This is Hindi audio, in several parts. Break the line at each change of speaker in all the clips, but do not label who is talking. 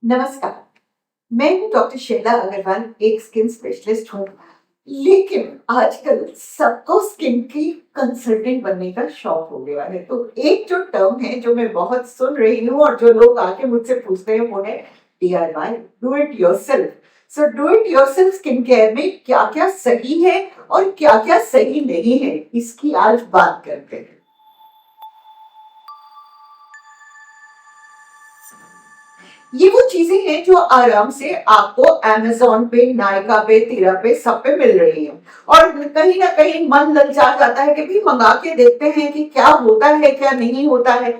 नमस्कार। मैं हूँ डॉक्टर शैला अग्रवाल, एक स्किन स्पेशलिस्ट हूँ। लेकिन आजकल सबको स्किन की कंसल्टेंट बनने का शौक हो गया है। तो एक जो टर्म है जो मैं बहुत सुन रही हूँ और जो लोग आके मुझसे पूछते हैं वो है DIY, do it yourself. So do it yourself skin care में क्या-क्या सही है और क्या-क्या सही नहीं है, इसकी आज बात करते हैं। ये वो चीजें हैं जो आराम से आपको अमेज़न पे, नायका पे, तेरा पे सब पे मिल रही हैं। और कहीं ना कहीं मन ललचा जाता है कि भी मंगा के देखते हैं कि क्या होता है क्या नहीं होता है।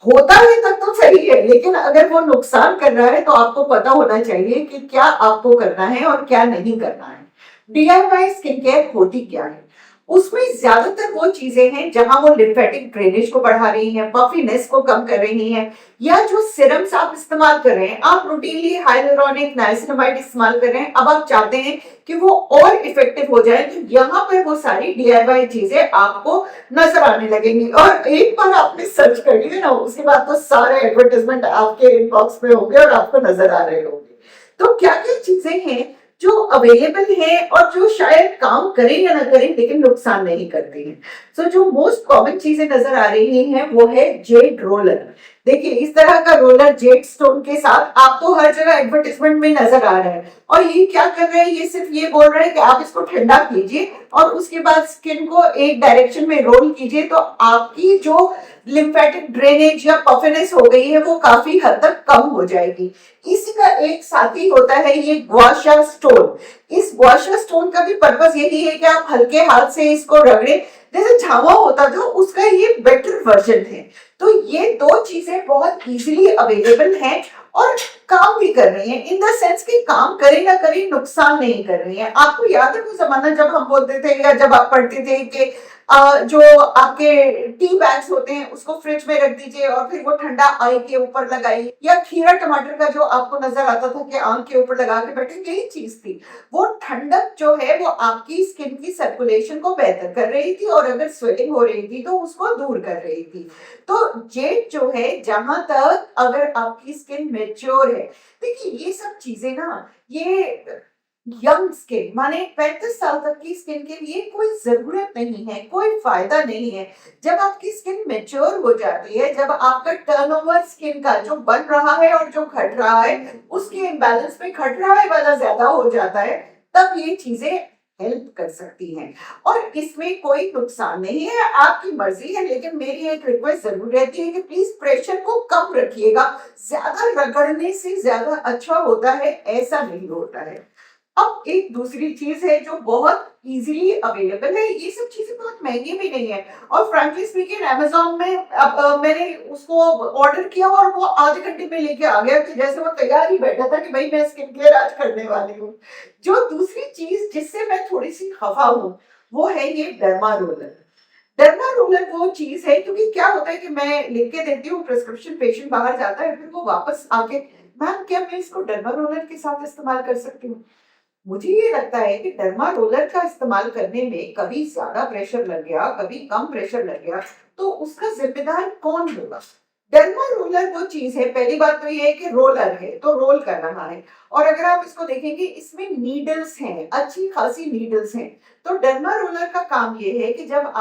होता है तब तो सही है, लेकिन अगर वो नुकसान कर रहा है तो आपको पता होना चाहिए कि क्या आपको करना है और क्या नहीं करना है। DIY स्किन केयर होती क्या है? उसमें ज्यादातर वो चीजें हैं जहां वो लिम्फेटिक ड्रेनेज को बढ़ा रही हैं, पफीनेस को कम कर रही हैं, या जो सिरम्स आप इस्तेमाल कर रहे हैं, आप रूटीनली हाइलुरोनिक नाइसिनामाइड इस्तेमाल कर रहे हैं, अब आप चाहते हैं कि वो और इफेक्टिव हो जाए, तो यहाँ पर वो सारी DIY चीजें आपको नजर आने लगेंगी। और एक बार आपने सर्च कर लिया ना, उसके बाद तो सारे एडवर्टाइजमेंट आपके इनबॉक्स में होंगे और आपको नजर आ रहे होंगे। तो क्या क्या चीजें हैं जो अवेलेबल है और जो शायद काम करें या ना करें लेकिन नुकसान नहीं करती हैं। सो जो मोस्ट कॉमन चीजें नजर आ रही हैं वो है जेड रोलर। देखिए, इस तरह का रोलर जेड स्टोन के साथ आपको हर जगह एडवर्टाइजमेंट में नजर आ रहा है। और ये क्या कर रहे हैं, ये सिर्फ ये बोल रहे हैं कि आप इसको ठंडा कीजिए और उसके बाद स्किन को एक डायरेक्शन में रोल कीजिए, तो आपकी जो लिम्फेटिक ड्रेनेज या पफिनेस हो गई है वो काफी हद तक कम हो जाएगी। इसी का एक साथी होता है ये गुआशा स्टोन। इस गुआशा स्टोन का भी पर्पस यही है कि आप हल्के हाथ से इसको रगड़े, जैसे झावा होता था उसका ये बेटर वर्जन है। तो ये दो चीजें बहुत इजीली अवेलेबल हैं और काम भी कर रही हैं, इन द सेंस कि काम करे ना करे नुकसान नहीं कर रही हैं। आपको याद है वो जमाना जब हम बोलते थे या जब आप पढ़ते थे कि जो आपके टी बैग्स होते हैं उसको फ्रिज में रख दीजिए और फिर वो ठंडा आई के ऊपर लगाइए, या खीरा टमाटर का जो आपको नजर आता था कि आंख के ऊपर लगा के बैठे, यही चीज थी। वो ठंडक जो है वो आपकी स्किन की सर्कुलेशन को बेहतर कर रही थी और अगर स्वेटिंग हो रही थी तो उसको दूर कर रही थी। तो जेड जो है, जहां तक अगर आपकी स्किन मेच्योर है, देखिए ये सब चीजें ना, ये यंग स्किन माने 35 साल तक की स्किन के लिए कोई जरूरत नहीं है, कोई फायदा नहीं है। जब आपकी स्किन मेच्योर हो जाती है, जब आपका टर्नओवर स्किन का जो बन रहा है और जो घट रहा है उसके इम्बैलेंस में घट रहा है वाला ज्यादा हो जाता है, तब ये चीजें हेल्प कर सकती हैं। और इसमें कोई नुकसान नहीं है, आपकी मर्जी है, लेकिन मेरी एक रिक्वेस्ट जरूर रहती है कि प्लीज प्रेशर को कम रखिएगा। ज्यादा रगड़ने से ज्यादा अच्छा होता है ऐसा नहीं होता है। अब एक दूसरी चीज है जो बहुत इजीली अवेलेबल है, ये सब चीजें बहुत महंगी भी नहीं है। और फ्रैंकली स्पीकिंग अमेज़न में अब मैंने उसको ऑर्डर किया और वो आधे घंटे में लेके आ गया कि जैसे वो तैयार ही बैठा था कि भाई मैं स्किन केयर आज करने वाली हूँ। जो दूसरी चीज जिससे मैं थोड़ी सी खफा हूँ वो है ये डर्मा रोलर। डर्मा रोलर वो चीज है, क्योंकि क्या होता है कि मैं लिख के देती हूँ, प्रिस्क्रिप्शन पेशेंट बाहर जाता है, फिर वो वापस आके, मैम क्या मैं इसको डर्मा रोलर के साथ इस्तेमाल कर सकती हूँ? मुझे ये लगता है कि डर्मा रोलर का इस्तेमाल करने में कभी ज्यादा प्रेशर लग गया, कभी कम प्रेशर लग गया, तो उसका जिम्मेदार कौन होगा? डर्मा रोलर वो चीज है, पहली बात तो ये है कि रोलर है तो रोल कर रहा है। और अगर आप इसको देखेंगे इसमें नीडल्स हैं, अच्छी खासी नीडल्स हैं। तो डर्मा रोलर का काम ये है कि जब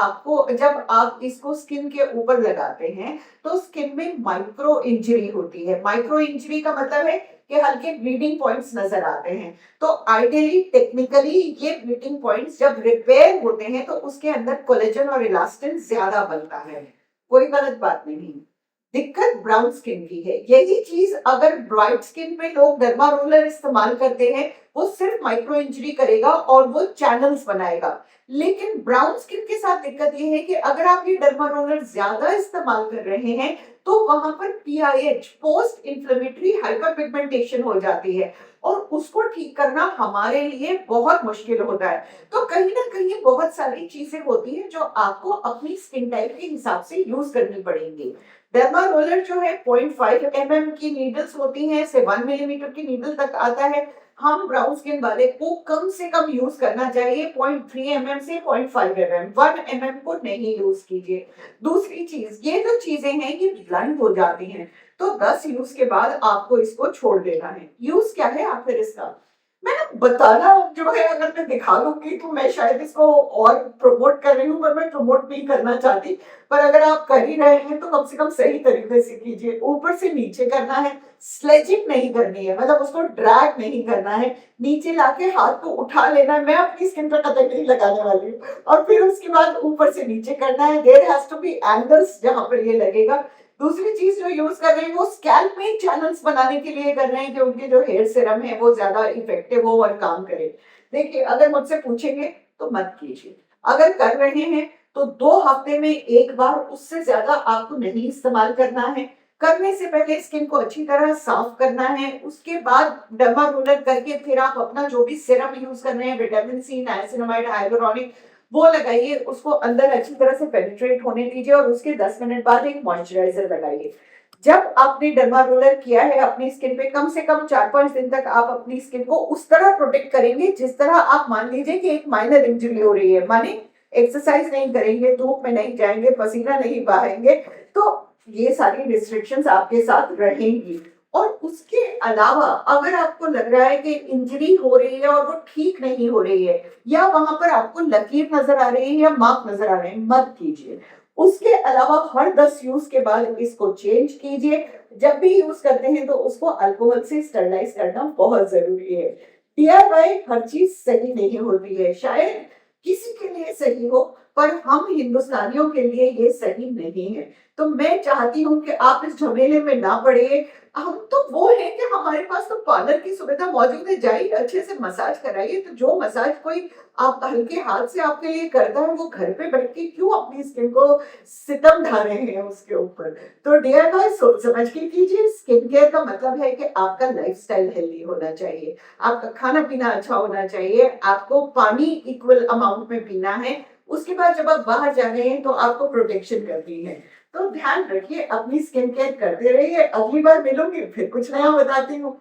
आप इसको स्किन के ऊपर लगाते हैं तो स्किन में माइक्रो इंजरी होती है। माइक्रो इंजरी का मतलब है कि हल्के ब्लीडिंग पॉइंट्स नजर आते हैं। तो आइडियली टेक्निकली ये ब्लीडिंग पॉइंट्स जब रिपेयर होते हैं तो उसके अंदर कोलेजन और इलास्टिन ज्यादा बनता है, कोई गलत बात नहीं। दिक्कत ब्राउन स्किन की है। यही चीज अगर ब्राइट स्किन पे लोग डर्मा रोलर इस्तेमाल करते हैं, वो सिर्फ माइक्रो इंजरी करेगा और वो चैनल्स बनाएगा। लेकिन ब्राउन स्किन के साथ दिक्कत ये है कि अगर आप ये डर्मा रोलर ज्यादा इस्तेमाल कर रहे हैं तो वहां पर PIH, post inflammatory hyper pigmentation हो जाती है और उसको ठीक करना हमारे लिए बहुत मुश्किल होता है। तो कहीं ना कहीं बहुत सारी चीजें होती हैं जो आपको अपनी स्किन टाइप के हिसाब से यूज करनी पड़ेंगी। डर्मा रोलर जो है 0.5 mm की नीडल्स होती हैं, से 1 मिलीमीटर की नीडल तक आता है। हम ब्राउन स्किन वाले को कम से कम यूज करना चाहिए 0.3 mm से 0.5 mm, 1 mm को नहीं यूज कीजिए। दूसरी चीज, ये जो चीजें हैं ये ब्लंट हो जाती हैं। तो 10 यूज के बाद आपको इसको छोड़ देना है। यूज क्या है आखिर इसका, मैं ना बताना जो है, अगर मैं दिखा दूंगी तो मैं शायद इसको और प्रमोट कर रही हूँ, पर मैं प्रमोट नहीं करना चाहती। पर अगर आप कर ही रहे हैं तो कम से कम सही तरीके से कीजिए। ऊपर से नीचे करना है, स्लेजिंग नहीं करनी है, मतलब उसको ड्रैग नहीं करना है, नीचे लाके हाथ को उठा लेना है। मैं अपनी स्किन पर कतई नहीं लगाने वाली हूँ। और फिर उसके बाद ऊपर से नीचे करना है। There has to be angles जहां पर ये लगेगा। दूसरी चीज जो यूज कर रहे हैं वो स्कैल्प में चैनल्स बनाने के लिए कर रहे हैं कि उनके जो हेयर सीरम है वो ज्यादा इफेक्टिव हो और काम करे। देखिए, अगर मुझसे पूछेंगे तो मत कीजिए। अगर कर रहे हैं तो 2 हफ्ते में एक बार, उससे ज्यादा आपको नहीं इस्तेमाल करना है। करने से पहले स्किन को अच्छी तरह साफ करना है। उसके बाद डर्मा रोलर करके फिर आप अपना जो भी सीरम यूज कर रहे हैं, विटामिन सी, नाइसिनामाइड, हाइलुरोनिक, वो लगाइए। उसको अंदर अच्छी तरह से पेनिट्रेट होने दीजिए और उसके 10 मिनट बाद एक मॉइस्चराइजर लगाइए। जब आपने डर्मा रोलर किया है अपनी स्किन पे, कम से कम 4-5 दिन तक आप अपनी स्किन को उस तरह प्रोटेक्ट करेंगे जिस तरह आप मान लीजिए कि एक माइनर इंजरी हो रही है, माने एक्सरसाइज नहीं करेंगे, धूप में नहीं जाएंगे, पसीना नहीं बहाएंगे, तो ये सारी रिस्ट्रिक्शंस आपके साथ रहेंगी। और उसके अलावा अगर आपको लग रहा है कि इंजरी हो रही है और वो ठीक नहीं हो रही है, या वहां पर आपको लकीर नजर आ रही है या मार्क नजर आ रहे हैं, मत कीजिए। उसके अलावा हर 10 यूज के बाद इसको चेंज कीजिए। जब भी यूज करते हैं तो उसको अल्कोहल से स्टरलाइज करना बहुत जरूरी है। डीआईवाई हर चीज सही नहीं होती है, शायद किसी के लिए सही हो, पर हम हिंदुस्तानियों के लिए ये सही नहीं है। तो मैं चाहती हूँ कि आप इस झमेले में ना पड़े। हम तो वो है कि हमारे पास तो पार्लर की सुविधा मौजूद है, जाइए अच्छे से मसाज कराइए। तो जो मसाज कोई आप हल्के हाथ से आपके लिए करता है, वो घर पे बैठ के क्यों अपनी स्किन को सितम ढा रहे हैं उसके ऊपर। तो डीआईवाई सोच समझ के कीजिए। स्किन केयर का मतलब है कि आपका लाइफस्टाइल हेल्दी होना चाहिए, आपका खाना पीना अच्छा होना चाहिए, आपको पानी इक्वल अमाउंट में पीना है। उसके बाद जब आप बाहर जा रहे हैं तो आपको प्रोटेक्शन करनी है। तो ध्यान रखिए, अपनी स्किन केयर करते रहिए। अगली बार मिलूंगी फिर कुछ नया बताती हूँ।